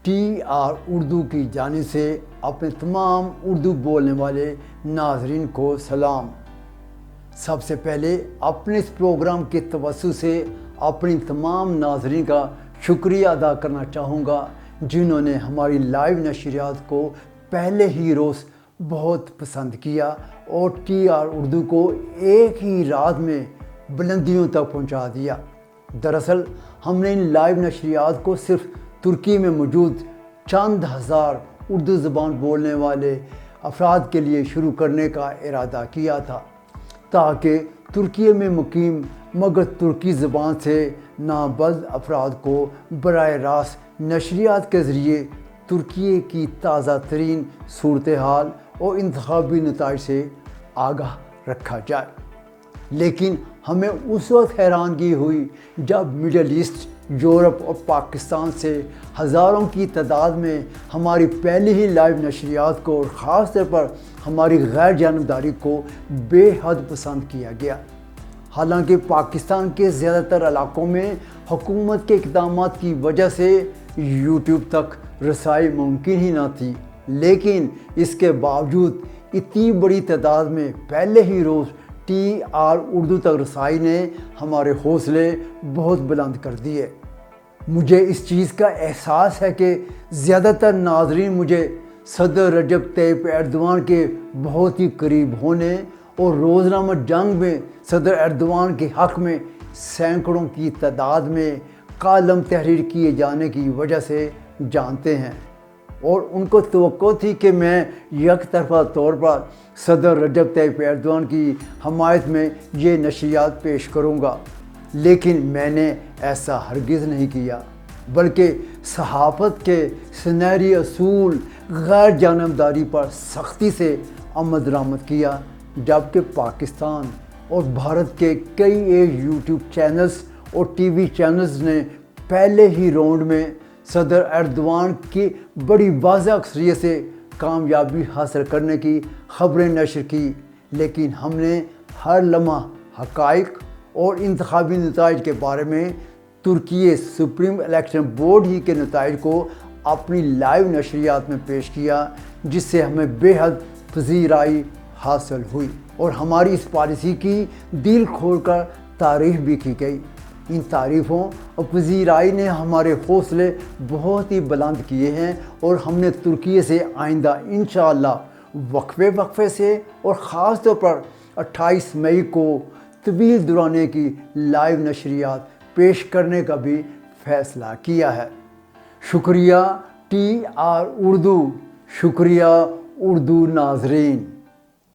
T R Urdu کی جانب سے اپنے تمام اردو بولنے والے ناظرین کو سلام۔ سب سے پہلے اپنے اس پروگرام کے توسط سے اپنی تمام ناظرین کا شکریہ ادا کرنا چاہوں گا جنہوں نے ہماری لائیو نشریات کو پہلے ہی روز بہت پسند کیا اور ٹی آر اردو کو ایک ہی رات میں بلندیوں تک پہنچا دیا۔ دراصل ہم نے ان لائیو نشریات کو صرف ترکی میں موجود چند ہزار اردو زبان بولنے والے افراد کے لیے شروع کرنے کا ارادہ کیا تھا تاکہ ترکی میں مقیم مگر ترکی زبان سے نابلد افراد کو براہ راست نشریات کے ذریعے ترکی کی تازہ ترین صورتحال اور انتخابی نتائج سے آگاہ رکھا جائے۔ لیکن ہمیں اس وقت حیرانگی ہوئی جب مڈل ایسٹ، یورپ اور پاکستان سے ہزاروں کی تعداد میں ہماری پہلی ہی لائیو نشریات کو اور خاص طور پر ہماری غیر جانبداری کو بے حد پسند کیا گیا۔ حالانکہ پاکستان کے زیادہ تر علاقوں میں حکومت کے اقدامات کی وجہ سے یوٹیوب تک رسائی ممکن ہی نہ تھی، لیکن اس کے باوجود اتنی بڑی تعداد میں پہلے ہی روز ٹی آر اردو تک رسائی نے ہمارے حوصلے بہت بلند کر دیے۔ مجھے اس چیز کا احساس ہے کہ زیادہ تر ناظرین مجھے صدر رجب طیب ایردوان کے بہت ہی قریب ہونے اور روزنامہ جنگ میں صدر ایردوان کے حق میں سینکڑوں کی تعداد میں کالم تحریر کیے جانے کی وجہ سے جانتے ہیں، اور ان کو توقع تھی کہ میں یک طرفہ طور پر صدر رجب طیب ایردوان کی حمایت میں یہ نشریات پیش کروں گا، لیکن میں نے ایسا ہرگز نہیں کیا، بلکہ صحافت کے سنہری اصول غیر جانبداری پر سختی سے عمل درآمد کیا، جبکہ پاکستان اور بھارت کے کئی ایک یوٹیوب چینلز اور ٹی وی چینلز نے پہلے ہی راؤنڈ میں صدر ایردوان کی بڑی واضح اکثریت سے کامیابی حاصل کرنے کی خبریں نشر کی، لیکن ہم نے ہر لمحہ حقائق اور انتخابی نتائج کے بارے میں ترکی سپریم الیکشن بورڈ ہی کے نتائج کو اپنی لائیو نشریات میں پیش کیا، جس سے ہمیں بے حد پذیرائی حاصل ہوئی اور ہماری اس پالیسی کی دل کھول کر تعریف بھی کی گئی۔ ان تعریفوں اور پذیرائی نے ہمارے حوصلے بہت ہی بلند کیے ہیں اور ہم نے ترکی سے آئندہ انشاءاللہ وقفے سے اور خاص طور پر 28 مئی کو طویل دورانیے کی لائیو نشریات پیش کرنے کا بھی فیصلہ کیا ہے۔ شکریہ ٹی آر اردو، شکریہ اردو ناظرین۔